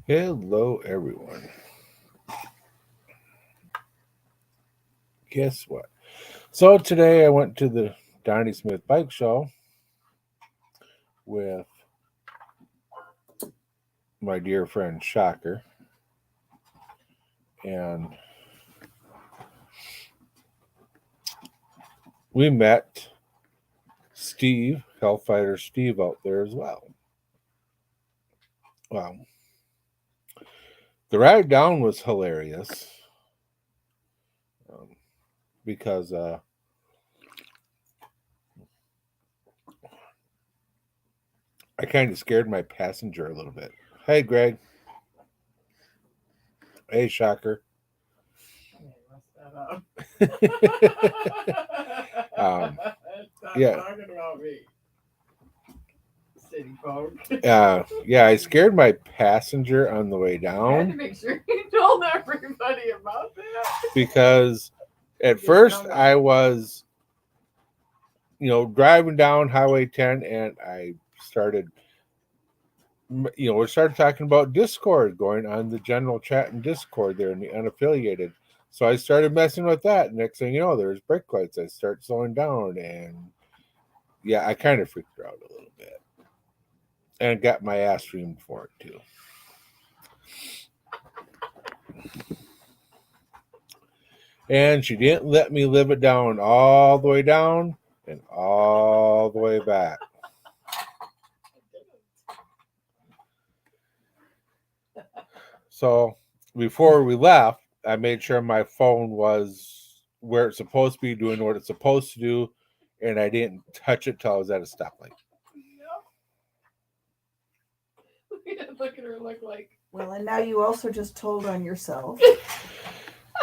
Hello, everyone. Guess what? So today I went to the Donnie Smith Bike Show with my dear friend Shocker, and we met Steve, Hellfighter Steve, out there as well. Well, the ride down was hilarious um, because I kind of scared my passenger a little bit. Hey, Greg. Hey, Shocker. um, Stop yeah, talking about me, city folk. yeah, I scared my passenger on the way You had to down make sure you told everybody about that. because at You didn't first know that. I was, driving down Highway 10 and I started, we started talking about Discord going on the general chat in Discord there in the unaffiliated. So I started messing with that. Next thing you know, there's brake lights. I start slowing down and yeah, I kind of freaked her out a little bit and got my ass reamed for it too. And she didn't let me live it down all the way down and all the way back. So before we left, I made sure my phone was where it's supposed to be, doing what it's supposed to do, and I didn't touch it till I was at a stoplight. Look at her look like. Well, and now you also just told on yourself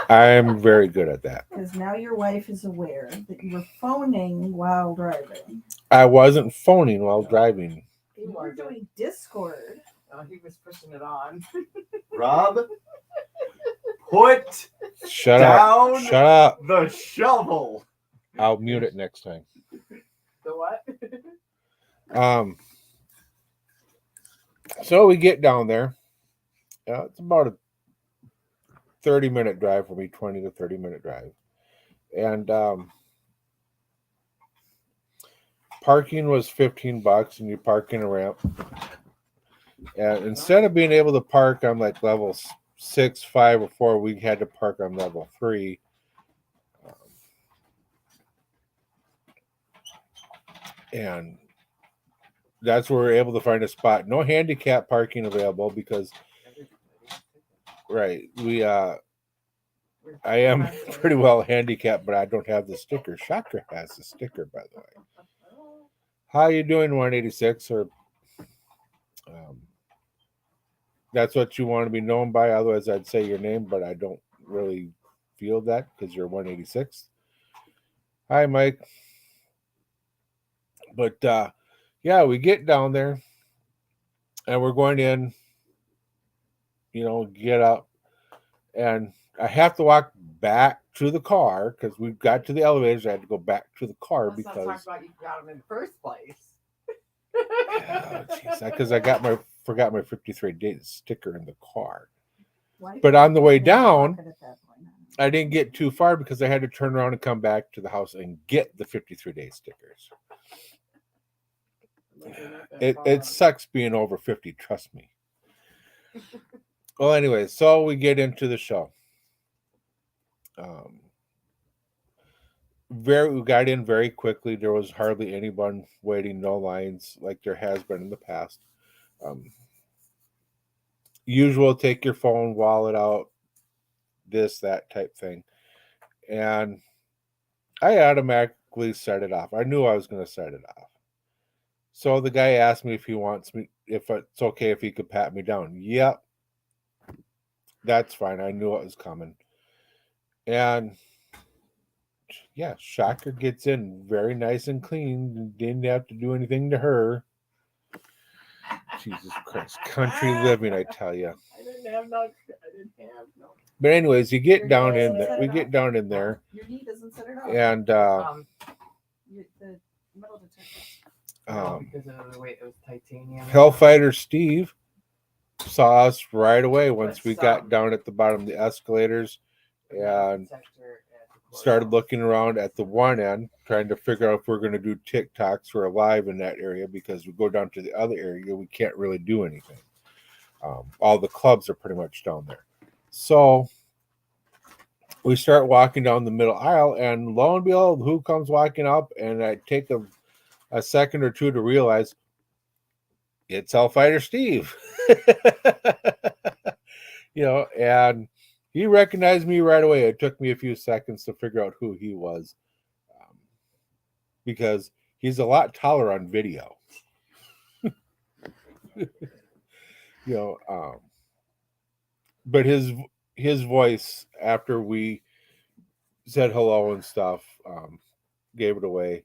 I'm very good at that. because now your wife is aware that you were phoning while driving. I wasn't phoning while driving. You were doing Discord. Oh, he was pushing it on. Rob, put Shut down up. Shut up. the shovel. I'll mute it next time. The what? So we get down there. It's about a 30-minute drive for me, 20 to 30-minute drive. And parking was $15 and you park in a ramp. And instead of being able to park on like level 6, 5, or 4, we had to park on level 3. And that's where we are able to find a spot. No handicap parking available because, right, I am pretty well handicapped, but I don't have the sticker. Shocker has the sticker, by the way. How you doing, 186? Or that's what you want to be known by. Otherwise, I'd say your name, but I don't really feel that because you're 186. Hi, Mike. But yeah, we get down there and we're going in, get up, and I have to walk back to the car because we got to the elevators. I had to go back to the car Let's not because talk about you got him in the first place. because I forgot my 53 days sticker in the car. Wife But on the way in your down, pocket at that point. I didn't get too far because I had to turn around and come back to the house and get the 53-day stickers. It sucks being over 50, trust me. Well, anyway, so we get into the show. We got in very quickly. There was hardly anyone waiting, no lines like there has been in the past. Usual, take your phone, wallet out, this, that type thing. And I automatically set it off. I knew I was going to set it off. So the guy asked me if it's okay if he could pat me down. Yep. That's fine. I knew it was coming. And yeah, Shocker gets in very nice and clean. Didn't have to do anything to her. Jesus Christ. Country living, I tell you. I didn't have no. But anyways, we get Your down knee in doesn't there. set We it get off. down in there. Your knee doesn't set it off. And The metal detector. Because of the weight, it was titanium. Hellfighter Steve saw us right away once But we got some- down at the bottom of the escalators The metal and detector at the started courthouse. looking around at the one end, trying to figure out if we're going to do TikToks for alive in that area, because we go down to the other area, we can't really do anything. All the clubs are pretty much down there. So we start walking down the middle aisle, and lo and behold, who comes walking up? And I take a second or two to realize it's Hellfighter Steve. And he recognized me right away. It took me a few seconds to figure out who he was, because he's a lot taller on video. you know, but his voice after we said hello and stuff gave it away,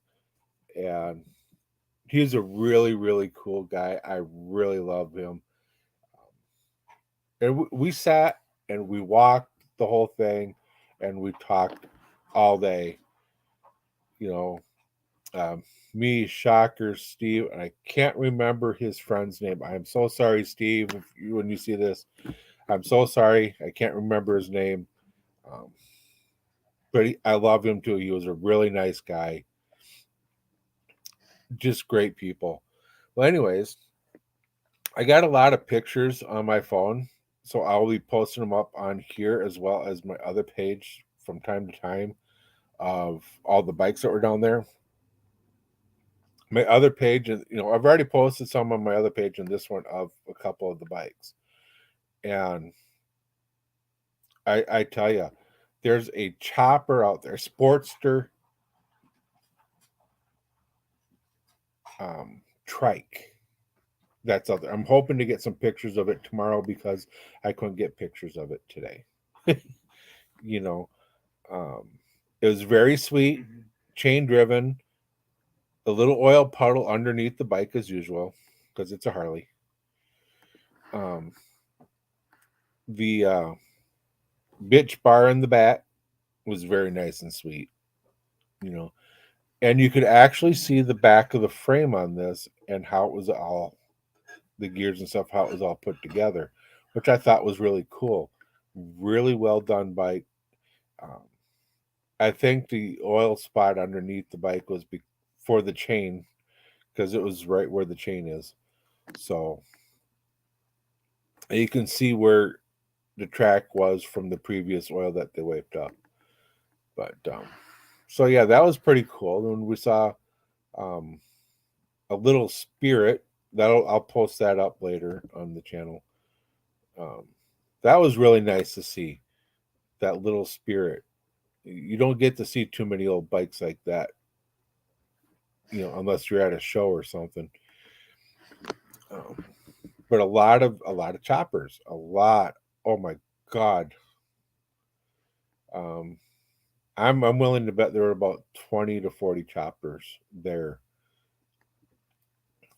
and he's a really really cool guy. I really love him, and we sat and we walked the whole thing, and we talked all day. You know, um, me, Shocker, Steve, and I can't remember his friend's name. I'm so sorry, Steve, when you see this. I'm so sorry. I can't remember his name. Um, but I love him too. He was a really nice guy. Just great people. Well, anyways, I got a lot of pictures on my phone, so I'll be posting them up on here as well as my other page from time to time of all the bikes that were down there. My other page, and I've already posted some on my other page and this one of a couple of the bikes. And I tell you, there's a chopper out there, Sportster trike that's out there. I'm hoping to get some pictures of it tomorrow because I couldn't get pictures of it today. you know, um, it was very sweet, chain driven, a little oil puddle underneath the bike as usual because it's a Harley. The bitch bar in the back was very nice and sweet, you know, and you could actually see the back of the frame on this and how it was all the gears and stuff, how it was all put together, which I thought was really cool. Really well done bike. Um, I think the oil spot underneath the bike was for the chain because it was right where the chain is. So you can see where the track was from the previous oil that they wiped up. But so yeah, that was pretty cool. And we saw um, a little spirit. I'll post that up later on the channel. Um, that was really nice to see that little spirit. You don't get to see too many old bikes like that, unless you're at a show or something. But a lot of choppers, a lot. Oh my god. Um, I'm willing to bet there were about 20 to 40 choppers there.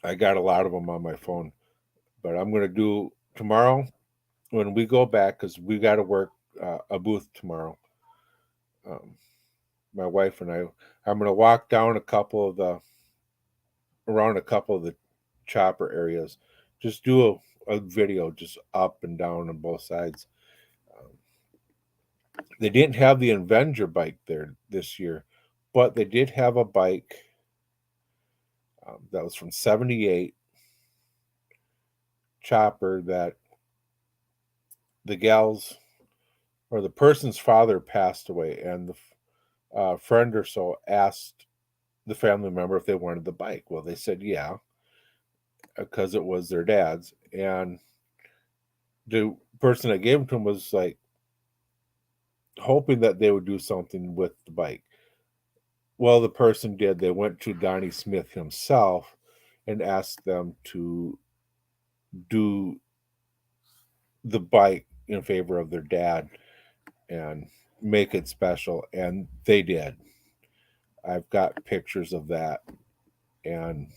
I got a lot of them on my phone, but I'm gonna do tomorrow when we go back because we got to work a booth tomorrow. Um, my wife and I'm gonna walk down around a couple of the chopper areas. Just do a video just up and down on both sides. Um, they didn't have the Avenger bike there this year, but they did have a bike that was from '78 chopper that the gals or the person's father passed away, and the friend or so asked the family member if they wanted the bike. Well, they said yeah, because it was their dad's, and the person that gave it to him was like hoping that they would do something with the bike. Well, the person did. They went to Donnie Smith himself and asked them to do the bike in favor of their dad and make it special, and they did. I've got pictures of that and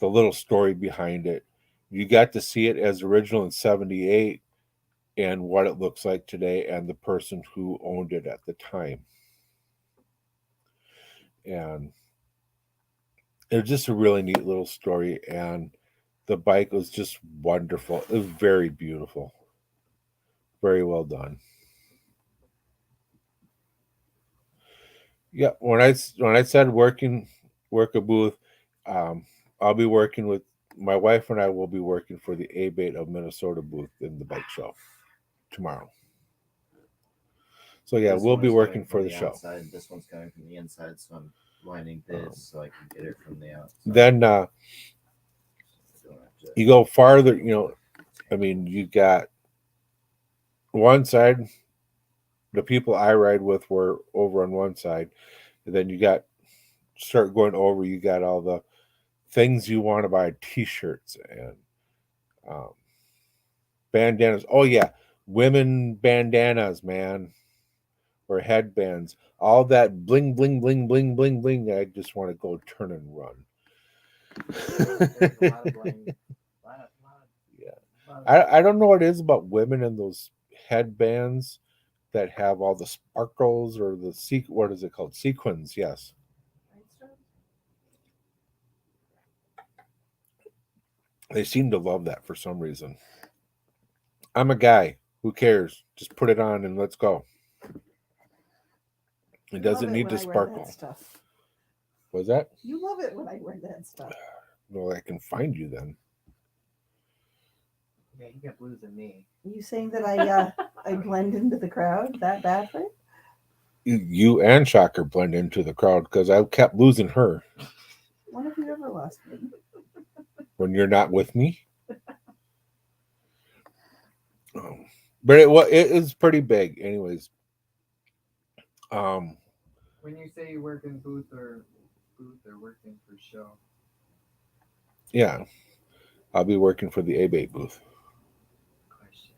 the little story behind it. You got to see it as original in '78 and what it looks like today and the person who owned it at the time. And it was just a really neat little story. And the bike was just wonderful. It was very beautiful. Very well done. Yeah, when I said work a booth, um, I'll be working with my wife and I will be working for the A-Bait of Minnesota booth in the bike show tomorrow. So yeah, This we'll be one's working coming for from the show. outside. This one's coming from the inside, so I'm lining this so I can get it from the outside. Then I don't have to- you go farther, I mean, you got one side, the people I ride with were over on one side, and then you got start going over, you got all the things you want to buy, t-shirts and um, bandanas. Oh yeah, women bandanas, man, or headbands. All that bling, bling, bling, bling, bling, bling. I just want to go turn and run. There's a lot of blame. Yeah. Lot of- I don't know what it is about women and those headbands that have all the sparkles or the what is it called? Sequins, yes. They seem to love that for some reason. I'm a guy. Who cares? Just put it on and let's go. It doesn't need to Wear sparkle. that stuff. Was that? You love it when I wear that stuff. Well, I can find you then. Yeah, you got blues in me. Are you saying that I blend into the crowd that badly? You and Shocker blend into the crowd because I kept losing her When have you ever lost me? when you're not with me. But it is pretty big, anyways. When you say you work in booth or working for show, Yeah, I'll be working for the A-Bait booth. question.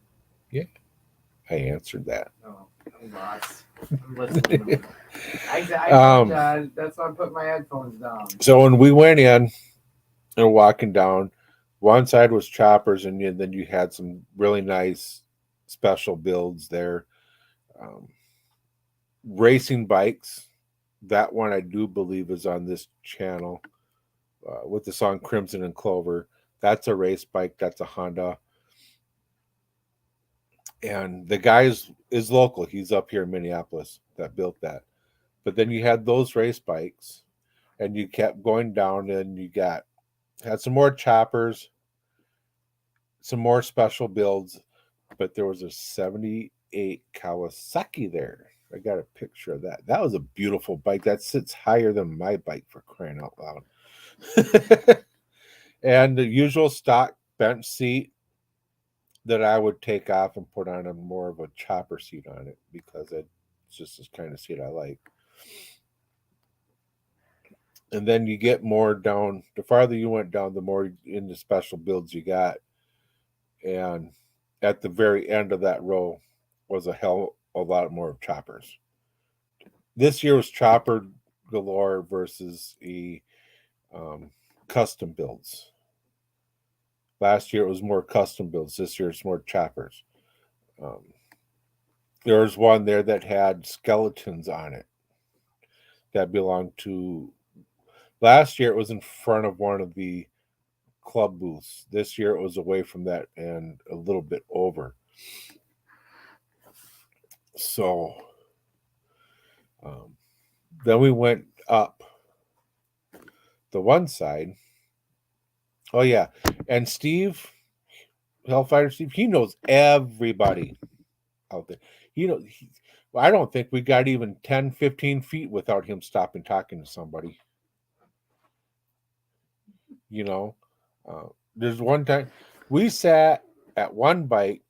Yeah, I answered that. No, I'm lost. I'm listening. I apologize. That's why I'm putting my headphones down. So when we went in and walking down, one side was choppers, and then you had some really nice special builds there. Racing bikes. That one I do believe is on this channel with the song Crimson and Clover. That's a race bike. That's a Honda. And the guy is local. He's up here in Minneapolis that built that. But then you had those race bikes, and you kept going down, and you had some more choppers, some more special builds, but there was a 78 Kawasaki there. I got a picture of that. That was a beautiful bike. That sits higher than my bike, for crying out loud. And the usual stock bench seat that I would take off and put on a more of a chopper seat on it because it's just this kind of seat I like. And then you get more down. The farther you went down, the more into special builds you got. And at the very end of that row was a lot more of choppers. This year was chopper galore versus a custom builds. Last year it was more custom builds. This year it's more choppers. There was one there that had skeletons on it that belonged to. Last year it was in front of one of the club booths. This year it was away from that and a little bit over. So then we went up the one side. Oh yeah, and Steve, Hellfighter Steve, he knows everybody out there. I don't think we got even 10, 15 feet without him stopping talking to somebody. There's one time we sat at one bike.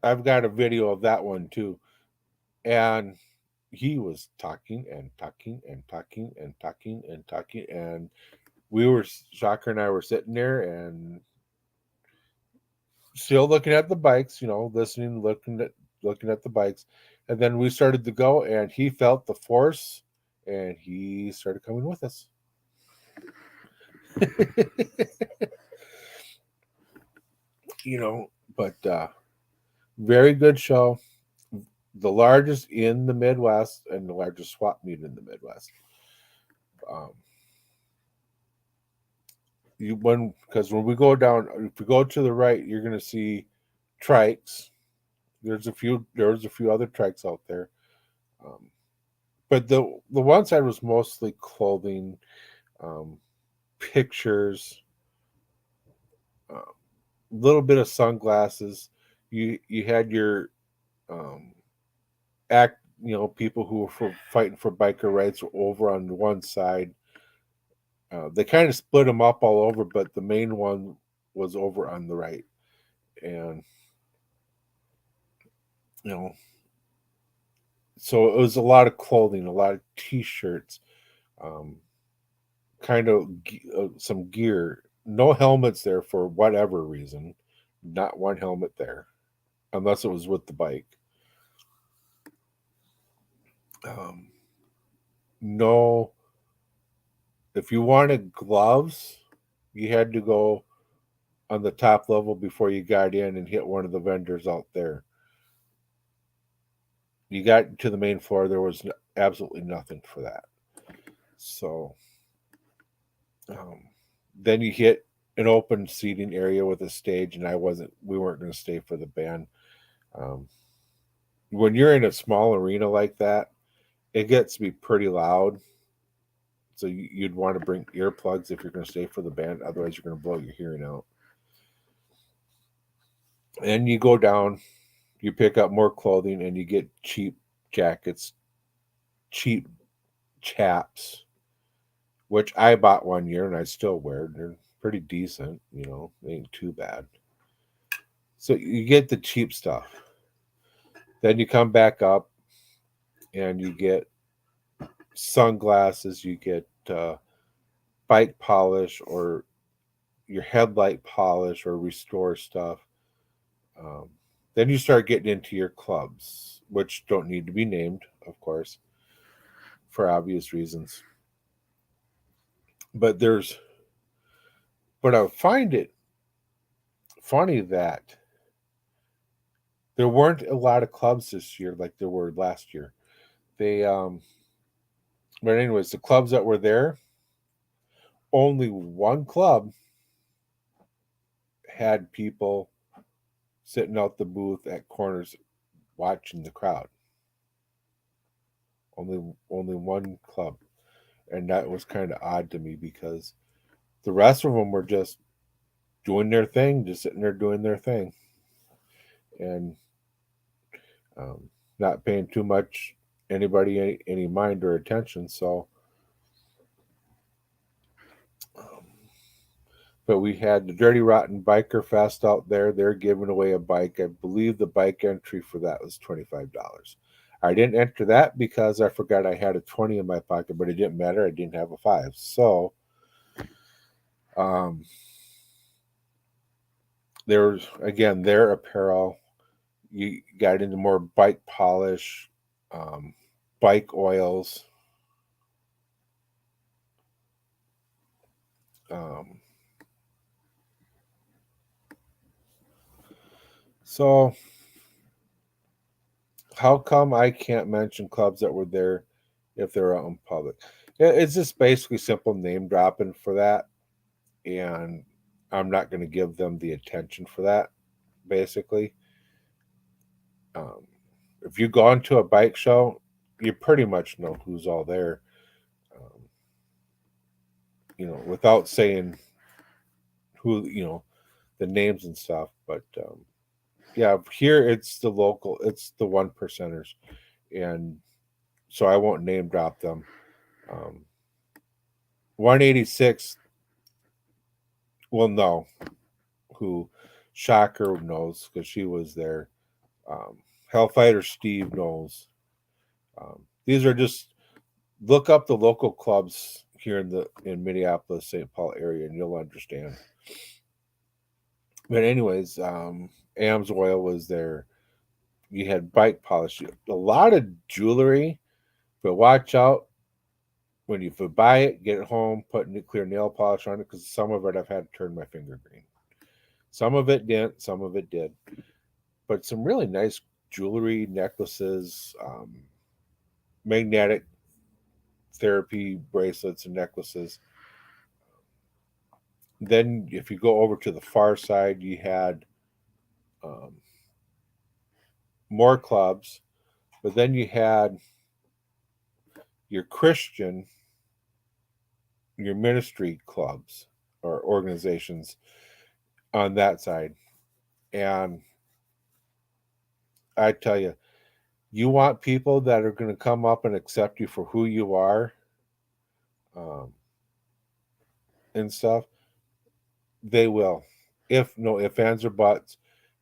I've got a video of that one too. And he was talking and talking and talking and talking and talking. And Shocker and I were sitting there and still looking at the bikes, listening, looking at the bikes. And then we started to go and he felt the force and he started coming with us. But very good show. The largest in the Midwest and the largest swap meet in the Midwest. because when we go down, if we go to the right, you're going to see trikes. There's a few other trikes out there, um, but the one side was mostly clothing, um, pictures, a little bit of sunglasses. You had your um, act, people who were fighting for biker rights were over on the one side. They kind of split them up all over, but the main one was over on the right, and you know, so it was a lot of clothing, a lot of t-shirts, um, kind of some gear. No helmets there for whatever reason. Not one helmet there, unless it was with the bike. Um, no, if you wanted gloves, you had to go on the top level before you got in and hit one of the vendors out there. You got to the main floor, there was absolutely nothing for that. So um, then you hit an open seating area with a stage, and we weren't going to stay for the band. Um, when you're in a small arena like that, it gets to be pretty loud. So you'd want to bring earplugs if you're going to stay for the band. Otherwise, you're going to blow your hearing out. And you go down, you pick up more clothing, and you get cheap jackets, cheap chaps, which I bought one year and I still wear. They're pretty decent, they ain't too bad. So you get the cheap stuff. Then you come back up and you get sunglasses, you get bike polish or your headlight polish or restore stuff. Um, then you start getting into your clubs, which don't need to be named, of course, for obvious reasons. But I find it funny that there weren't a lot of clubs this year like there were last year. They but anyways, the clubs that were there, only one club had people sitting out the booth at corners watching the crowd. Only one club. And that was kind of odd to me because the rest of them were just doing their thing, just sitting there doing their thing. And not paying too much anybody any mind or attention. So um, but we had the Dirty Rotten Biker Fest out there. They're giving away a bike. I believe the bike entry for that was $25. I didn't enter that because I forgot I had a 20 in my pocket, but it didn't matter. I didn't have a 5. So um, there's again their apparel. You got into more bike polish, bike oils. Um, so how come I can't mention clubs that were there if they're out in public? It's just basically simple name dropping for that, and I'm not going to give them the attention for that. Basically, um, if you go into a bike show, you pretty much know who's all there. Um, without saying who, the names and stuff. But yeah, here it's the one percenters, and so I won't name drop them. Um, 186 will know who. Shocker knows because she was there. Hellfighter Steve knows. These are just look up the local clubs here in Minneapolis, St. Paul area, and you'll understand. But anyways, Am's Oil was there. You had bike polish, a lot of jewelry, but watch out when you buy it, get it home, put clear nail polish on it because some of it I've had to turn my finger green. Some of it didn't, some of it did. But some really nice jewelry, necklaces, magnetic therapy bracelets and necklaces. Then if you go over to the far side, you had um, more clubs, but then you had your Christian, your ministry clubs or organizations on that side. And I tell you, you want people that are going to come up and accept you for who you are, um, and stuff. They will. If no if ands or buts,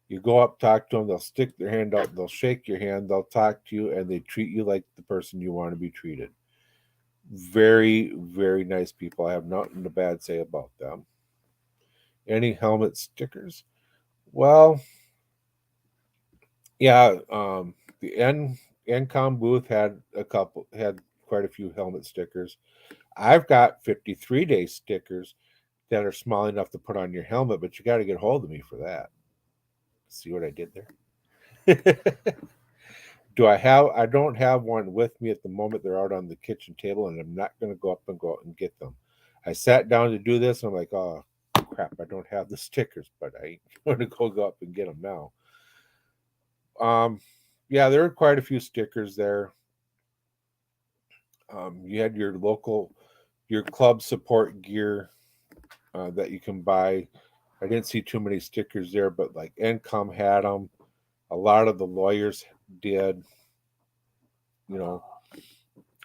you go up, talk to them. They'll stick their hand out. They'll shake your hand. They'll talk to you, and they treat you like the person you want to be treated. Very, very nice people. I have nothing to bad say about them. Any helmet stickers? Well, yeah. The NCOM booth had quite a few helmet stickers. I've got 53-day stickers that are small enough to put on your helmet, but you got to get hold of me for that. See what I did there? I don't have one with me at the moment. They're out on the kitchen table, and I'm not going to go out and get them. I sat down to do this, and I'm like, oh crap, I don't have the stickers, but I want to go up and get them now. Yeah, there are quite a few stickers there. You had your club support gear that you can buy. I didn't see too many stickers there, but like NCOM had them. A lot of the lawyers did. You know,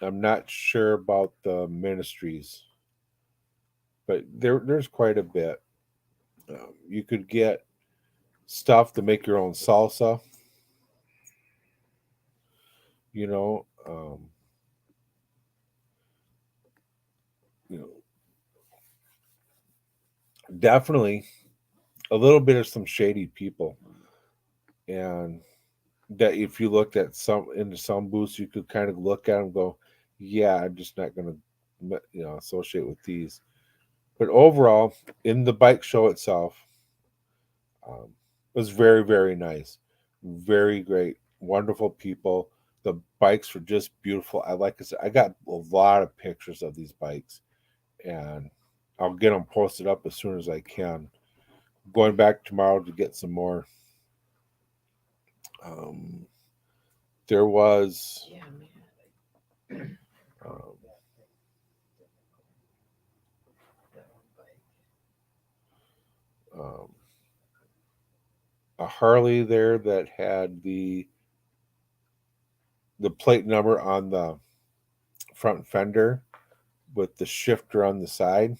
I'm not sure about the ministries, but there's quite a bit. You could get stuff to make your own salsa. You know, you know, definitely a little bit of some shady people, and that if you looked at some booths, you could kind of look at them, and go, yeah, I'm just not going to, associate with these. But overall, in the bike show itself, it was very, very nice, very great, wonderful people. The bikes were just beautiful. I said, I got a lot of pictures of these bikes, and I'll get them posted up as soon as I can. Going back tomorrow to get some more. Um, there was Yeah, man. um, um, a Harley there that had the plate number on the front fender with the shifter on the side.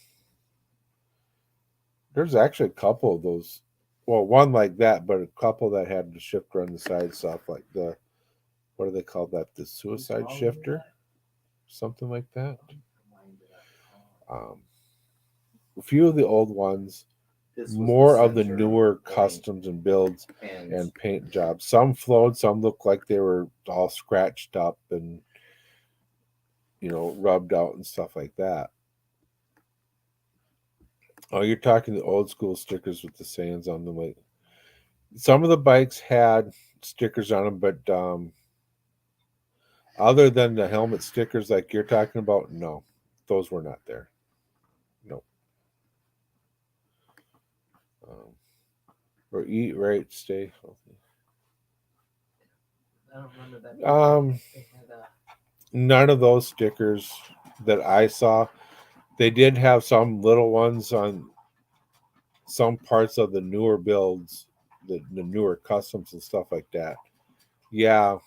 There's actually a couple of those. Well, one like that, but a couple that had the shifter on the side stuff, like the what do they call that? The suicide shifter, something like that. Um, a few of the old ones, This was more of the sensor newer going customs and builds and and paint jobs. Some flowed, some looked like they were all scratched up and rubbed out and stuff like that. Oh, you're talking the old school stickers with the sands on them. Like some of the bikes had stickers on them, but other than the helmet stickers like you're talking about, no, those were not there. No. Um, or eat right, stay healthy. I don't remember that. They had, None of those stickers that I saw. They did have some little ones on some parts of the newer builds, the newer customs and stuff like that. Yeah,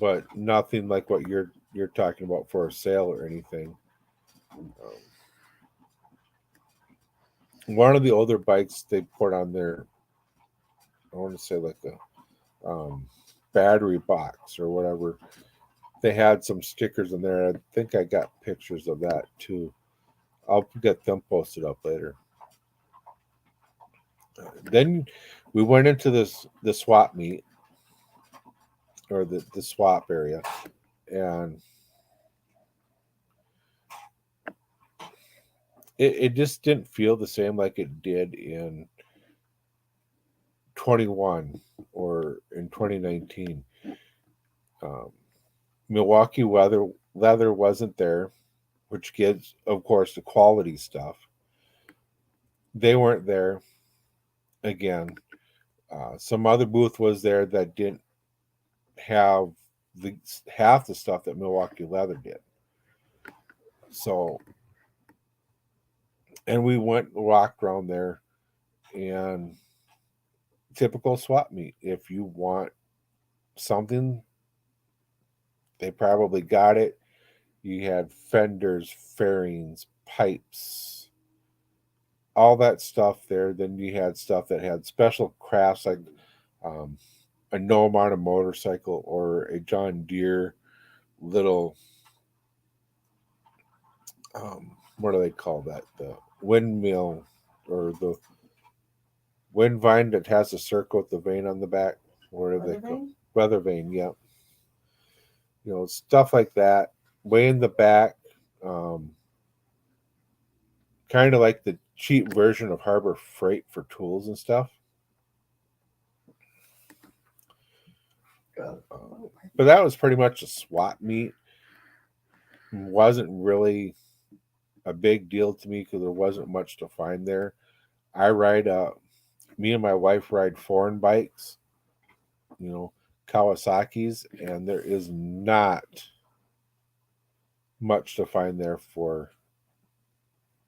but nothing like what you're talking about for a sale or anything. One of the older bikes they put on there, I want to say like a battery box or whatever. They had some stickers in there. I think I got pictures of that too. I'll get them posted up later. Then we went into the swap meet or the swap area, and it just didn't feel the same like it did in 21 or in 2019. Um, Milwaukee leather wasn't there, which gives, of course, the quality stuff. They weren't there again. Some other booth was there that didn't have the half the stuff that Milwaukee Leather did. So, and we went walked around there, and typical swap meet. If you want something, they probably got it. You had fenders, fairings, pipes, all that stuff there. Then you had stuff that had special crafts like um, a gnome on a motorcycle or a John Deere little what do they call that? The windmill or the wind vine that has a circle with the vein on the back. What are they Weather called? vane? Weather vane, yeah. Stuff like that. Way in the back, um, kind of like the cheap version of Harbor Freight for tools and stuff. But that was pretty much a swap meet. Wasn't really a big deal to me because there wasn't much to find there. I ride me and my wife ride foreign bikes, you know, Kawasaki's, and there is not much to find there for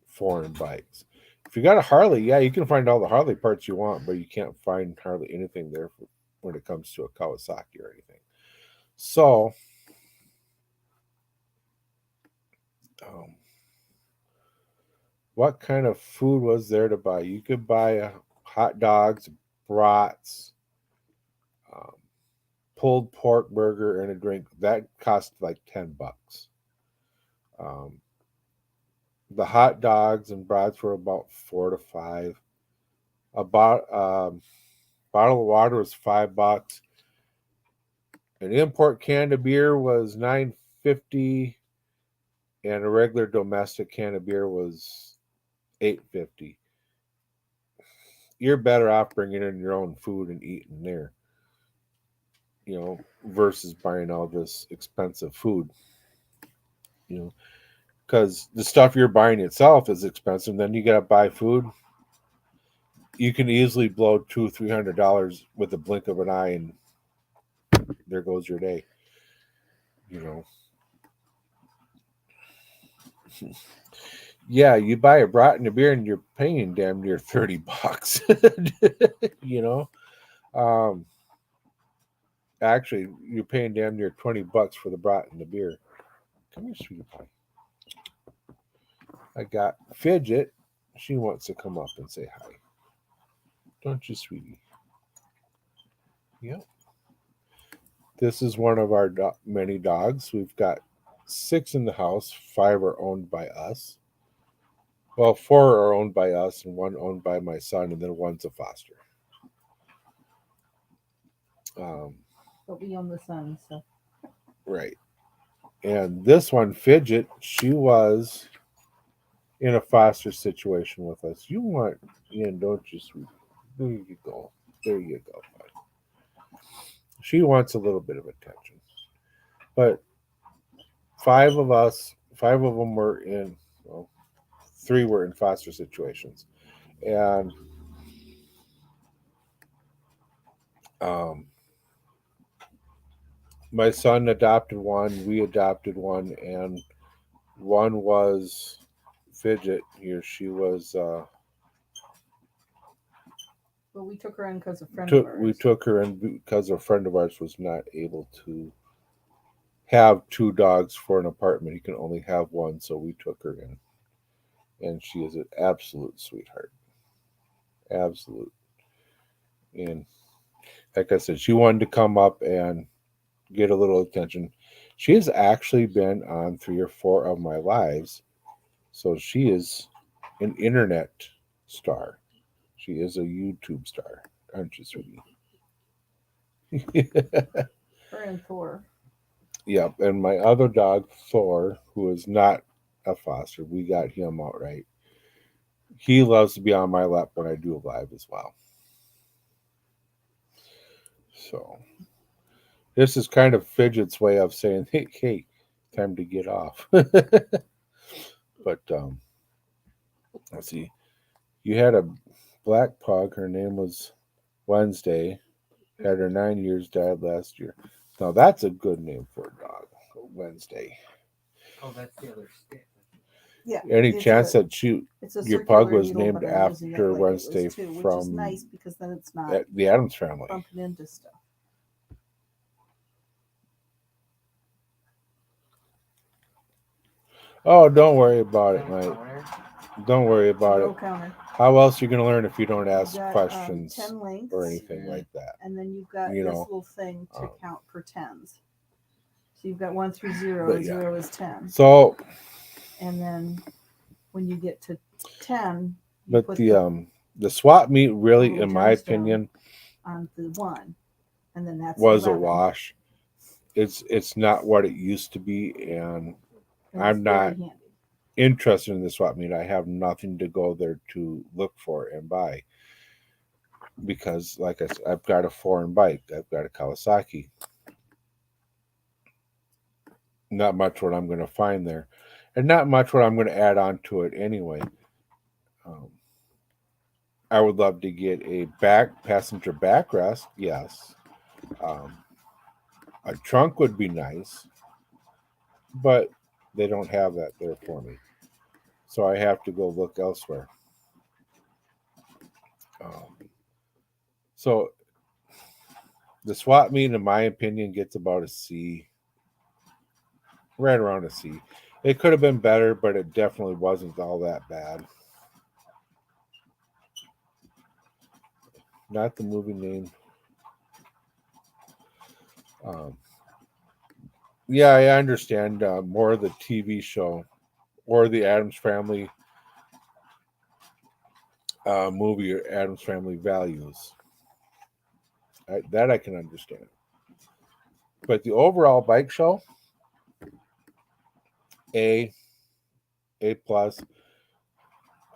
foreign bikes. If you got a Harley, yeah, you can find all the Harley parts you want, but you can't find hardly anything there when it comes to a Kawasaki or anything. So, um, what kind of food was there to buy? You could buy hot dogs, brats, um, pulled pork burger, and a drink. That cost like $10. Um, the hot dogs and brats were about 4 to 5. About bottle of water was $5. An import can of beer was $9.50, and a regular domestic can of beer was $8.50. You're better off bringing in your own food and eating there, versus buying all this expensive food. Because the stuff you're buying itself is expensive. Then you got to buy food. You can easily blow $200-300 with a blink of an eye, and there goes your day. Yeah, you buy a brat and a beer, and you're paying damn near $30. Um, actually, you're paying damn near $20 for the brat and the beer. Come here, sweetie pie. I got Fidget. She wants to come up and say hi. Don't you, sweetie? Yep. This is one of our many dogs. We've got 6 in the house. 5 are owned by us. Well, 4 are owned by us, and 1 owned by my son, and then 1's a foster. But we own the sun, so. Right. And this one, Fidget, she was in a foster situation with us. You want in, don't you, sweetie? There you go. There you go. She wants a little bit of attention. But 5 of them were in, 3 were in foster situations. And my son adopted 1, we adopted 1, and 1 was Fidget. Here she was. But we took her in because a friend of ours. We took her in because a friend of ours was not able to have 2 dogs for an apartment. He can only have 1, so we took her in. And she is an absolute sweetheart. Absolute. And like I said, she wanted to come up and get a little attention. She has actually been on 3 or 4 of my lives. So she is an internet star. She is a YouTube star, aren't you, sweetie? Her and Thor. Yep. And my other dog, Thor, who is not a foster, we got him outright. He loves to be on my lap when I do a live as well. So this is kind of Fidget's way of saying, hey, time to get off. But let's see. You had a black pug. Her name was Wednesday. Had her 9 years. Died last year. Now that's a good name for a dog. Wednesday. Oh, that's the other stick. Yeah. Any it's chance a, that it's a your pug circular was needle, named but I'm using it after like it was Wednesday too, which is from nice because then it's not the Adams family? bumping into stuff. Oh, don't worry about it, Mike. Counter. Don't worry about Row it. counter. How else are you going to learn if you don't ask You've got questions 10 links, or anything like that? and then you've got You this know, little thing to um, count per tens. So you've got 1 through 0, But and yeah. 0 is 10. So, And then when you get to 10, you but put the swap meet really, little in my gemstone opinion, on the 1, and then that's was a 11. wash. It's not what it used to be, and And I'm it's not very handy. interested in the swap meet. I have nothing to go there to look for and buy because, like I said, I've got a foreign bike. I've got a Kawasaki. Not much what I'm going to find there, and not much what I'm going to add on to it anyway. Um, I would love to get a passenger backrest. Yes, um, a trunk would be nice, but they don't have that there for me, so I have to go look elsewhere. Um, so the swap meet, in my opinion, gets about a C, right around a C. It could have been better, but it definitely wasn't all that bad. Not the movie name. Um, yeah, I understand more of the TV show or the Adams Family movie or Adams Family Values. That I can understand. But the overall bike show, A, A plus.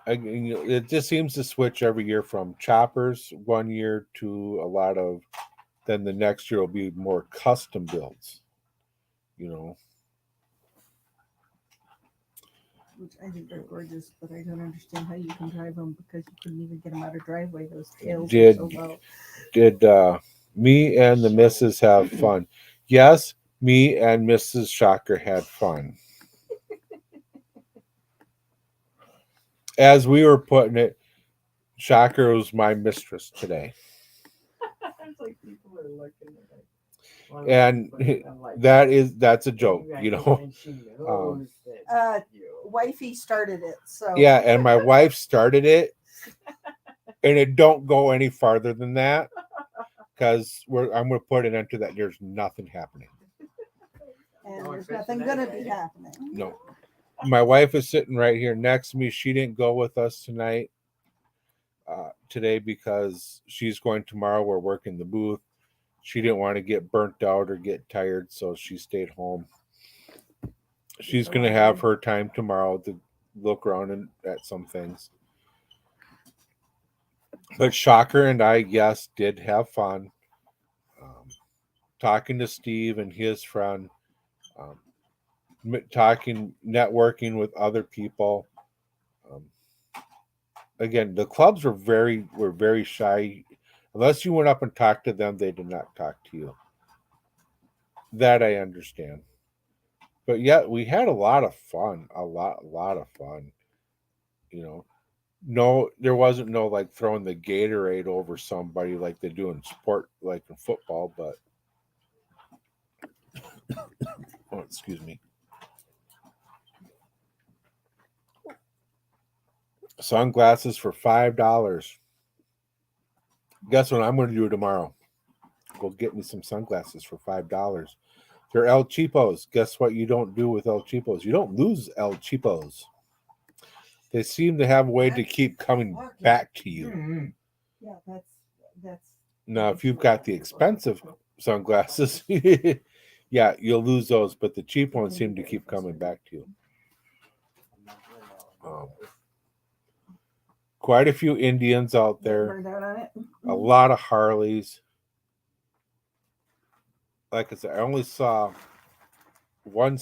It just seems to switch every year from choppers one year to a lot of. Then the next year will be more custom builds. You know, Which I think are gorgeous, but I don't understand how you can drive them because you couldn't even get them out of driveway. Those tails are so low. Did me and the missus have fun? Yes, me and Mrs. Shocker had fun. As we were putting it, Shocker was my mistress today. It's like people are looking at it. And that's a joke, you know. And she knows that Wifey started it, so Yeah, and my wife started it, and it don't go any farther than that because I'm going to put it into that. There's nothing happening. And there's nothing gonna be happening. No, my wife is sitting right here next to me. She didn't go with us today because she's going tomorrow. We're working the booth. She didn't want to get burnt out or get tired, so she stayed home. She's going to have her time tomorrow to look around at some things. But Shocker and I, yes, did have fun. Talking to Steve and his friend, networking with other people. Um, again, the clubs were very shy. Unless you went up and talked to them, they did not talk to you. That I understand. But yeah, we had a lot of fun. A lot of fun. You know, no, there wasn't no like throwing the Gatorade over somebody like they do in sport, like in football. But oh, excuse me. Sunglasses for $5. Guess what I'm going to do tomorrow? Go get me some sunglasses for $5. They're El Cheapos. Guess what you don't do with El Cheapos? You don't lose El Cheapos. They seem to have a way to keep coming back to you. Yeah, that's. Now, if you've got the expensive sunglasses, yeah, you'll lose those, but the cheap ones seem to keep coming back to you. Quite a few Indians out there. Burned out on it. A lot of Harleys. Like I said, I only saw one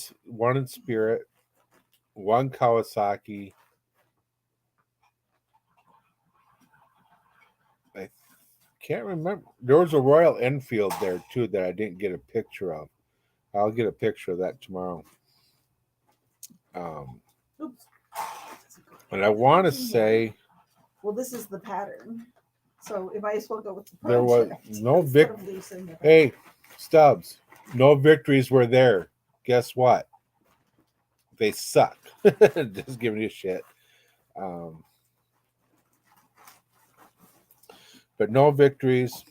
in Spirit, one Kawasaki, can't remember. There was a Royal Enfield there too that I didn't get a picture of. I'll get a picture of that tomorrow. Oops. And I want to say Well, this is the pattern. So if I just will go with the there was project, no instead of loosening it up. Hey, Stubbs, no victories were there. Guess what? They suck. Just giving you shit. But no victories.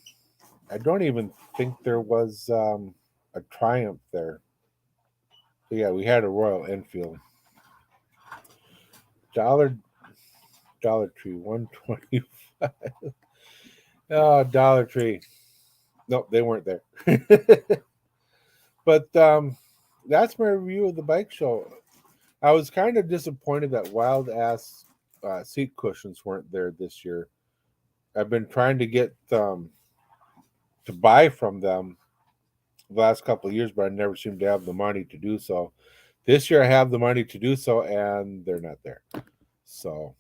I don't even think there was a Triumph there. So yeah, we had a Royal Enfield. Dollar Tree, 125. Oh, Dollar Tree. Nope, they weren't there. But that's my review of the bike show. I was kind of disappointed that wild ass seat cushions weren't there this year. I've been trying to get to buy from them the last couple of years, but I never seem to have the money to do so. This year I have the money to do so, and they're not there. So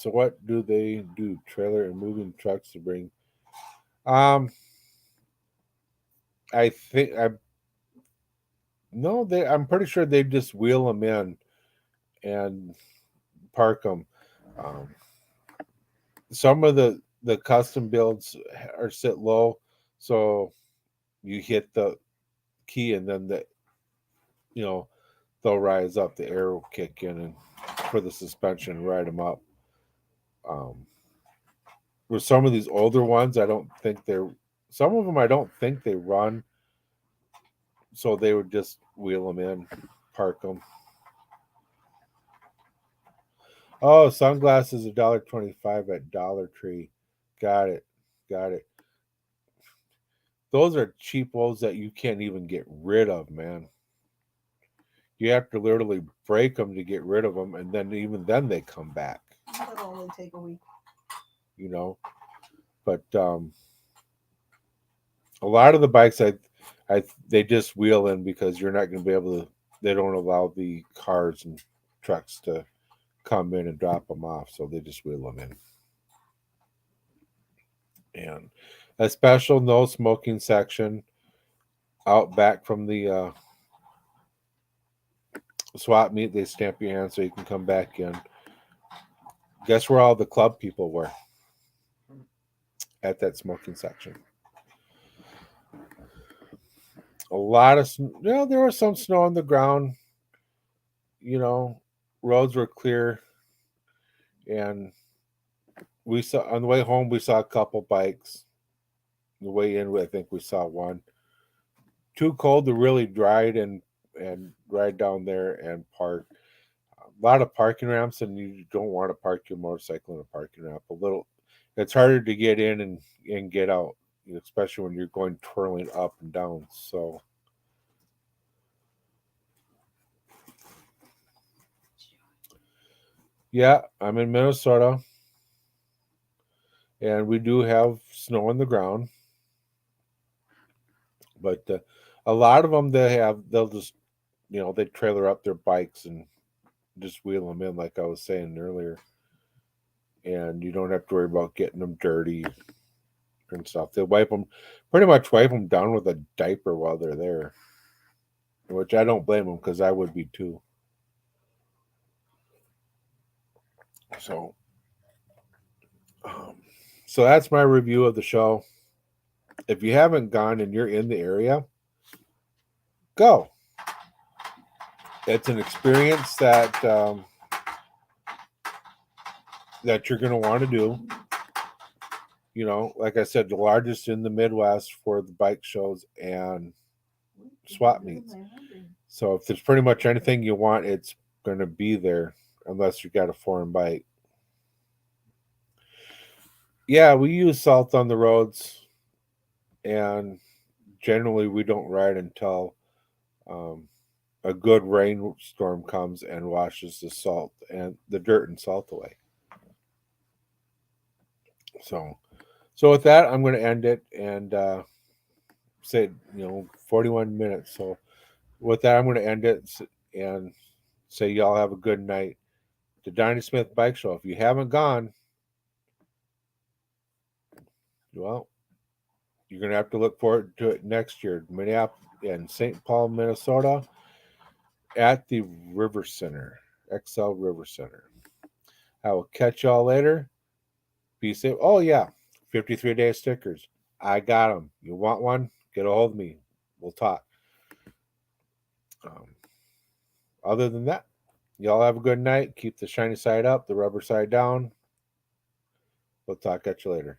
what do they do? Trailer and moving trucks to bring. I think I no, they. I'm pretty sure they just wheel them in and park them. Um, some of the custom builds are sit low, so you hit the key and then you know they'll rise up. The air will kick in and for the suspension and ride them up. Um, with some of these older ones, I don't think they're. Some of them I don't think they run, so they would just wheel them in, park them. Oh, sunglasses $1.25 at Dollar Tree. Got it. Got it. Those are cheapos that you can't even get rid of, man. You have to literally break them to get rid of them, and then even then they come back. That'll only take a week. You know, but a lot of the bikes, they just wheel in because you're not going to be able to. They don't allow the cars and trucks to come in and drop them off, so they just wheel them in. And a special no smoking section out back from the swap meet. They stamp your hand so you can come back in. Guess where all the club people were? At that smoking section. A lot of there was some snow on the ground. Roads were clear, and we saw on the way home we saw a couple bikes. On the way in, I think we saw one. Too cold to really ride and ride down there and park. A lot of parking ramps, and you don't want to park your motorcycle in a parking ramp. It's harder to get in and get out, especially when you're going twirling up and down. So, yeah, I'm in Minnesota, and we do have snow on the ground. But a lot of them they'll just they trailer up their bikes and just wheel them in, like I was saying earlier, and you don't have to worry about getting them dirty and stuff. They pretty much wipe them down with a diaper while they're there, which I don't blame them because I would be too. So, so that's my review of the show. If you haven't gone and you're in the area, go. It's an experience that you're going to want to do. Like I said, the largest in the Midwest for the bike shows and swap meets. So if there's pretty much anything you want, it's going to be there unless you got a foreign bike. Yeah, we use salt on the roads, and generally we don't ride until a good rainstorm comes and washes the salt and the dirt and salt away. So with that, I'm going to end it and say 41 minutes. So with that, I'm going to end it and say y'all have a good night. The Donnie Smith Bike Show. If you haven't gone, Well, you're going to have to look forward to it next year. Minneapolis and St. Paul, Minnesota, at the River Center, XL River Center. I will catch y'all later. Be safe. Oh, yeah. 53-day stickers. I got them. You want one? Get a hold of me. We'll talk. Other than that, y'all have a good night. Keep the shiny side up, the rubber side down. We'll talk at you later.